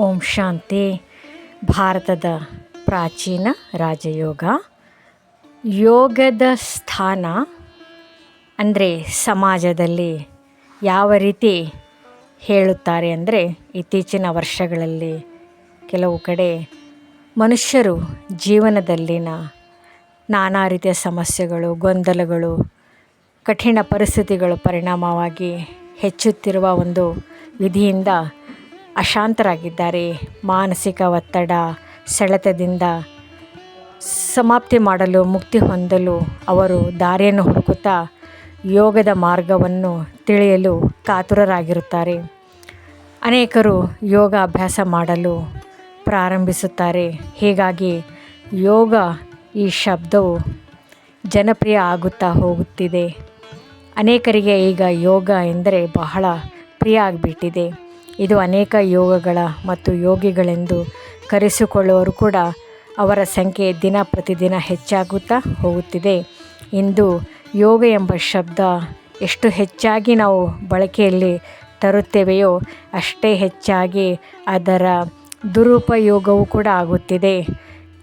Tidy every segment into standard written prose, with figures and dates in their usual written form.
ಓಂ ಶಾಂತಿ. ಭಾರತದ ಪ್ರಾಚೀನ ರಾಜಯೋಗ. ಯೋಗದ ಸ್ಥಾನ ಅಂದರೆ ಸಮಾಜದಲ್ಲಿ ಯಾವ ರೀತಿ ಹೇಳುತ್ತಾರೆ ಅಂದರೆ, ಇತ್ತೀಚಿನ ವರ್ಷಗಳಲ್ಲಿ ಕೆಲವು ಕಡೆ ಮನುಷ್ಯರು ಜೀವನದಲ್ಲಿನ ನಾನಾ ರೀತಿಯ ಸಮಸ್ಯೆಗಳು, ಗೊಂದಲಗಳು, ಕಠಿಣ ಪರಿಸ್ಥಿತಿಗಳು ಪರಿಣಾಮವಾಗಿ ಹೆಚ್ಚುತ್ತಿರುವ ಒಂದು ವಿಧಿಯಿಂದ ಅಶಾಂತರಾಗಿದ್ದಾರೆ. ಮಾನಸಿಕ ಒತ್ತಡ, ಸೆಳೆತದಿಂದ ಸಮಾಪ್ತಿ ಮಾಡಲು, ಮುಕ್ತಿ ಹೊಂದಲು ಅವರು ದಾರಿಯನ್ನು ಹುಡುಕುತ್ತಾ ಯೋಗದ ಮಾರ್ಗವನ್ನು ತಿಳಿಯಲು ಕಾತುರರಾಗಿರುತ್ತಾರೆ. ಅನೇಕರು ಯೋಗ ಅಭ್ಯಾಸ ಮಾಡಲು ಪ್ರಾರಂಭಿಸುತ್ತಾರೆ. ಹೀಗಾಗಿ ಯೋಗ ಈ ಶಬ್ದವು ಜನಪ್ರಿಯ ಆಗುತ್ತಾ ಹೋಗುತ್ತಿದೆ. ಅನೇಕರಿಗೆ ಈಗ ಯೋಗ ಎಂದರೆ ಬಹಳ ಪ್ರಿಯ ಆಗಿಬಿಟ್ಟಿದೆ. ಇದು ಅನೇಕ ಯೋಗಗಳ ಮತ್ತು ಯೋಗಿಗಳೆಂದು ಕರೆಸಿಕೊಳ್ಳುವವರು ಕೂಡ ಅವರ ಸಂಖ್ಯೆ ದಿನ ಪ್ರತಿದಿನ ಹೆಚ್ಚಾಗುತ್ತಾ ಹೋಗುತ್ತಿದೆ. ಇಂದು ಯೋಗ ಎಂಬ ಶಬ್ದ ಎಷ್ಟು ಹೆಚ್ಚಾಗಿ ನಾವು ಬಳಕೆಯಲ್ಲಿ ತರುತ್ತೇವೆಯೋ ಅಷ್ಟೇ ಹೆಚ್ಚಾಗಿ ಅದರ ದುರುಪಯೋಗವೂ ಕೂಡ ಆಗುತ್ತಿದೆ.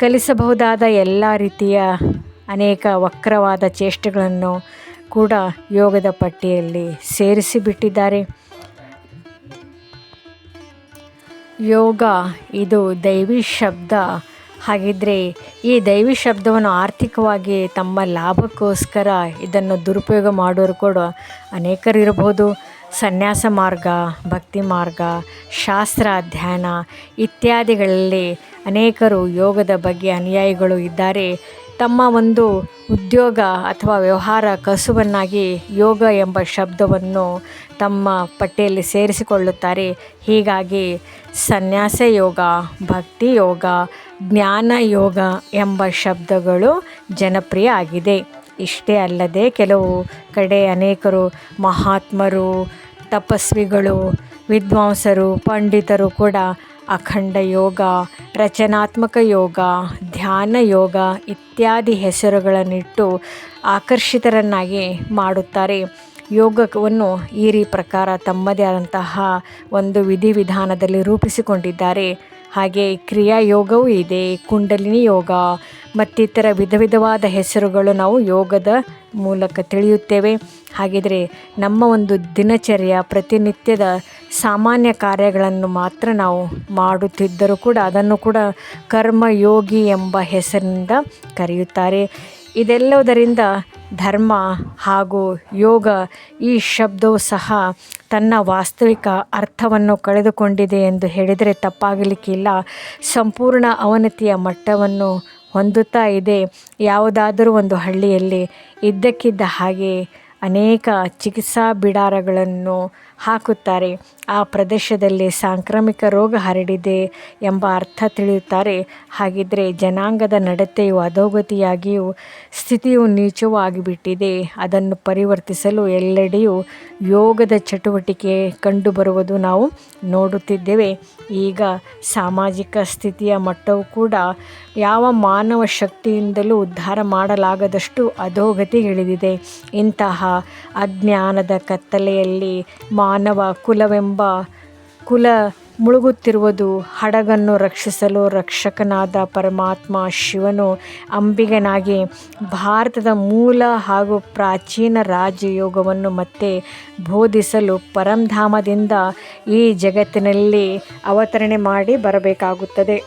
ಕಲಿಸಬಹುದಾದ ಎಲ್ಲ ರೀತಿಯ ಅನೇಕ ವಕ್ರವಾದ ಚೇಷ್ಟೆಗಳನ್ನು ಕೂಡ ಯೋಗದ ಪಟ್ಟಿಯಲ್ಲಿ ಸೇರಿಸಿಬಿಟ್ಟಿದ್ದಾರೆ. ಯೋಗ ಇದು ದೈವಿ ಶಬ್ದ. ಹಾಗಿದ್ದರೆ ಈ ದೈವಿ ಶಬ್ದವನ್ನು ಆರ್ಥಿಕವಾಗಿ ತಮ್ಮ ಲಾಭಕ್ಕೋಸ್ಕರ ಇದನ್ನು ದುರುಪಯೋಗ ಮಾಡೋರು ಕೂಡ ಅನೇಕರಿರಬಹುದು. ಸನ್ಯಾಸ ಮಾರ್ಗ, ಭಕ್ತಿ ಮಾರ್ಗ, ಶಾಸ್ತ್ರ ಅಧ್ಯಯನ ಇತ್ಯಾದಿಗಳಲ್ಲಿ ಅನೇಕರು ಯೋಗದ ಬಗ್ಗೆ ಅನುಯಾಯಿಗಳು ಇದ್ದಾರೆ. ತಮ್ಮ ಒಂದು ಉದ್ಯೋಗ ಅಥವಾ ವ್ಯವಹಾರ ಕಸುಬನ್ನಾಗಿ ಯೋಗ ಎಂಬ ಶಬ್ದವನ್ನು ತಮ್ಮ ಪಟ್ಟಿಯಲ್ಲಿ ಸೇರಿಸಿಕೊಳ್ಳುತ್ತಾರೆ. ಹೀಗಾಗಿ ಸನ್ಯಾಸ ಯೋಗ, ಭಕ್ತಿ ಯೋಗ, ಜ್ಞಾನ ಯೋಗ ಎಂಬ ಶಬ್ದಗಳು ಜನಪ್ರಿಯ ಆಗಿದೆ. ಇಷ್ಟೇ ಅಲ್ಲದೆ ಕೆಲವು ಕಡೆ ಅನೇಕರು ಮಹಾತ್ಮರು, ತಪಸ್ವಿಗಳು, ವಿದ್ವಾಂಸರು, ಪಂಡಿತರು ಕೂಡ ಅಖಂಡ ಯೋಗ, ರಚನಾತ್ಮಕ ಯೋಗ, ಧ್ಯಾನ ಯೋಗ ಇತ್ಯಾದಿ ಹೆಸರುಗಳನ್ನಿಟ್ಟು ಆಕರ್ಷಿತರನ್ನಾಗಿ ಮಾಡುತ್ತಾರೆ. ಯೋಗವನ್ನು ಈ ಪ್ರಕಾರ ತಮ್ಮದೇ ಆದಂತಹ ಒಂದು ವಿಧಿವಿಧಾನದಲ್ಲಿ ರೂಪಿಸಿಕೊಂಡಿದ್ದಾರೆ. ಹಾಗೆ ಕ್ರಿಯಾ ಯೋಗವೂ ಇದೆ, ಕುಂಡಲಿನಿ ಯೋಗ ಮತ್ತಿತರ ವಿಧವಾದ ಹೆಸರುಗಳು ನಾವು ಯೋಗದ ಮೂಲಕ ತಿಳಿಯುತ್ತೇವೆ. ಹಾಗಿದ್ರೆ ನಮ್ಮ ಒಂದು ದಿನಚರ್ಯ ಪ್ರತಿನಿತ್ಯದ ಸಾಮಾನ್ಯ ಕಾರ್ಯಗಳನ್ನು ಮಾತ್ರ ನಾವು ಮಾಡುತ್ತಿದ್ದರೂ ಕೂಡ ಅದನ್ನು ಕೂಡ ಕರ್ಮಯೋಗಿ ಎಂಬ ಹೆಸರಿನಿಂದ ಕರೆಯುತ್ತಾರೆ. ಇದೆಲ್ಲದರಿಂದ ಧರ್ಮ ಹಾಗೂ ಯೋಗ ಈ ಶಬ್ದವು ಸಹ ತನ್ನ ವಾಸ್ತವಿಕ ಅರ್ಥವನ್ನು ಕಳೆದುಕೊಂಡಿದೆ ಎಂದು ಹೇಳಿದರೆ ತಪ್ಪಾಗಲಿಕ್ಕಿಲ್ಲ. ಸಂಪೂರ್ಣ ಅವನತಿಯ ಮಟ್ಟವನ್ನು ಹೊಂದುತ್ತಾ ಇದೆ. ಯಾವುದಾದರೂ ಒಂದು ಹಳ್ಳಿಯಲ್ಲಿ ಇದ್ದಕ್ಕಿದ್ದ ಹಾಗೆ ಅನೇಕ ಚಿಕಿತ್ಸಾ ಬಿಡಾರಗಳನ್ನು ಹಾಕುತ್ತಾರೆ. ಆ ಪ್ರದೇಶದಲ್ಲಿ ಸಾಂಕ್ರಾಮಿಕ ರೋಗ ಹರಡಿದೆ ಎಂಬ ಅರ್ಥ ತಿಳಿಯುತ್ತಾರೆ. ಹಾಗಿದ್ದರೆ ಜನಾಂಗದ ನಡತೆಯು ಅಧೋಗತಿಯಾಗಿಯೂ ಸ್ಥಿತಿಯು ನೀಚವೂ ಆಗಿಬಿಟ್ಟಿದೆ. ಅದನ್ನು ಪರಿವರ್ತಿಸಲು ಎಲ್ಲೆಡೆಯೂ ಯೋಗದ ಚಟುವಟಿಕೆ ಕಂಡುಬರುವುದು ನಾವು ನೋಡುತ್ತಿದ್ದೇವೆ. ಈಗ ಸಾಮಾಜಿಕ ಸ್ಥಿತಿಯ ಮಟ್ಟವು ಕೂಡ ಯಾವ ಮಾನವ ಶಕ್ತಿಯಿಂದಲೂ ಉದ್ಧಾರ ಮಾಡಲಾಗದಷ್ಟು ಅಧೋಗತಿಗಿಳಿದಿದೆ. ಇಂತಹ ಅಜ್ಞಾನದ ಕತ್ತಲೆಯಲ್ಲಿ ಮಾನವ ಕುಲವೆಂಬ ಕುಲ ಮುಳುಗುತ್ತಿರುವುದು. ಹಡಗನ್ನು ರಕ್ಷಿಸಲು ರಕ್ಷಕನಾದ ಪರಮಾತ್ಮ ಶಿವನು ಅಂಬಿಗನಾಗಿ ಭಾರತದ ಮೂಲ ಹಾಗೂ ಪ್ರಾಚೀನ ರಾಜಯೋಗವನ್ನು ಮತ್ತೆ ಬೋಧಿಸಲು ಪರಂಧಾಮದಿಂದ ಈ ಜಗತ್ತಿನಲ್ಲಿ ಅವತರಣೆ ಮಾಡಿ ಬರಬೇಕಾಗುತ್ತದೆ.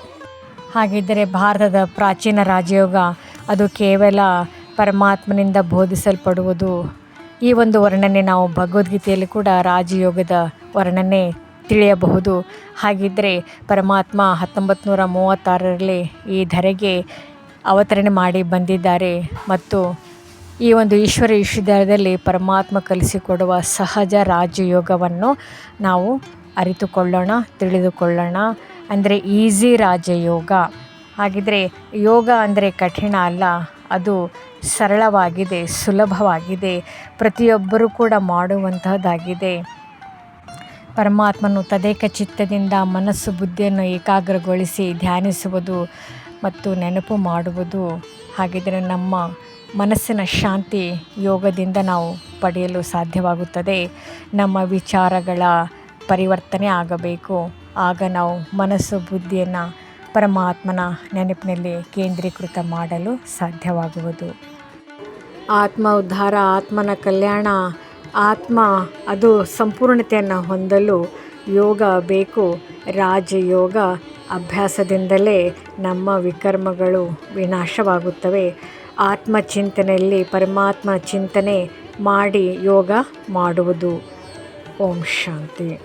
ಹಾಗಿದ್ದರೆ ಭಾರತದ ಪ್ರಾಚೀನ ರಾಜಯೋಗ ಅದು ಕೇವಲ ಪರಮಾತ್ಮನಿಂದ ಬೋಧಿಸಲ್ಪಡುವುದು. ಈ ಒಂದು ವರ್ಣನೆ ನಾವು ಭಗವದ್ಗೀತೆಯಲ್ಲಿ ಕೂಡ ರಾಜಯೋಗದ ವರ್ಣನೆ ತಿಳಿಯಬಹುದು. ಹಾಗಿದ್ದರೆ ಪರಮಾತ್ಮ 1936ರಲ್ಲಿ ಈ ಧರೆಗೆ ಅವತರಣೆ ಮಾಡಿ ಬಂದಿದ್ದಾರೆ ಮತ್ತು ಈ ಒಂದು ಈಶ್ವರ ವಿಶ್ವವಿದ್ಯಾಲಯದಲ್ಲಿ ಪರಮಾತ್ಮ ಕಲಿಸಿಕೊಡುವ ಸಹಜ ರಾಜಯೋಗವನ್ನು ನಾವು ಅರಿತುಕೊಳ್ಳೋಣ, ತಿಳಿದುಕೊಳ್ಳೋಣ. ಅಂದರೆ ಈಸಿ ರಾಜಯೋಗ. ಹಾಗಿದ್ದರೆ ಯೋಗ ಅಂದರೆ ಕಠಿಣ ಅಲ್ಲ, ಅದು ಸರಳವಾಗಿದೆ, ಸುಲಭವಾಗಿದೆ, ಪ್ರತಿಯೊಬ್ಬರೂ ಕೂಡ ಮಾಡುವಂತಹದ್ದಾಗಿದೆ. ಪರಮಾತ್ಮನು ತದೇಕ ಚಿತ್ತದಿಂದ ಮನಸ್ಸು ಬುದ್ಧಿಯನ್ನು ಏಕಾಗ್ರಗೊಳಿಸಿ ಧ್ಯಾನಿಸುವುದು ಮತ್ತು ನೆನಪು ಮಾಡುವುದು. ಹಾಗಿದ್ದರೆ ನಮ್ಮ ಮನಸ್ಸಿನ ಶಾಂತಿ ಯೋಗದಿಂದ ನಾವು ಪಡೆಯಲು ಸಾಧ್ಯವಾಗುತ್ತದೆ. ನಮ್ಮ ವಿಚಾರಗಳ ಪರಿವರ್ತನೆ ಆಗಬೇಕು. ಆಗ ನಾವು ಮನಸ್ಸು ಬುದ್ಧಿಯನ್ನು ಪರಮಾತ್ಮನ ನೆನಪಿನಲ್ಲಿ ಕೇಂದ್ರೀಕೃತ ಮಾಡಲು ಸಾಧ್ಯವಾಗುವುದು. ಆತ್ಮ ಉದ್ಧಾರ, ಆತ್ಮನ ಕಲ್ಯಾಣ, ಆತ್ಮ ಅದು ಸಂಪೂರ್ಣತೆಯನ್ನು ಹೊಂದಲು ಯೋಗ ಬೇಕು. ರಾಜಯೋಗ ಅಭ್ಯಾಸದಿಂದಲೇ ನಮ್ಮ ವಿಕರ್ಮಗಳು ವಿನಾಶವಾಗುತ್ತವೆ. ಆತ್ಮಚಿಂತನೆಯಲ್ಲಿ ಪರಮಾತ್ಮ ಚಿಂತನೆ ಮಾಡಿ ಯೋಗ ಮಾಡುವುದು. ಓಂ ಶಾಂತಿ.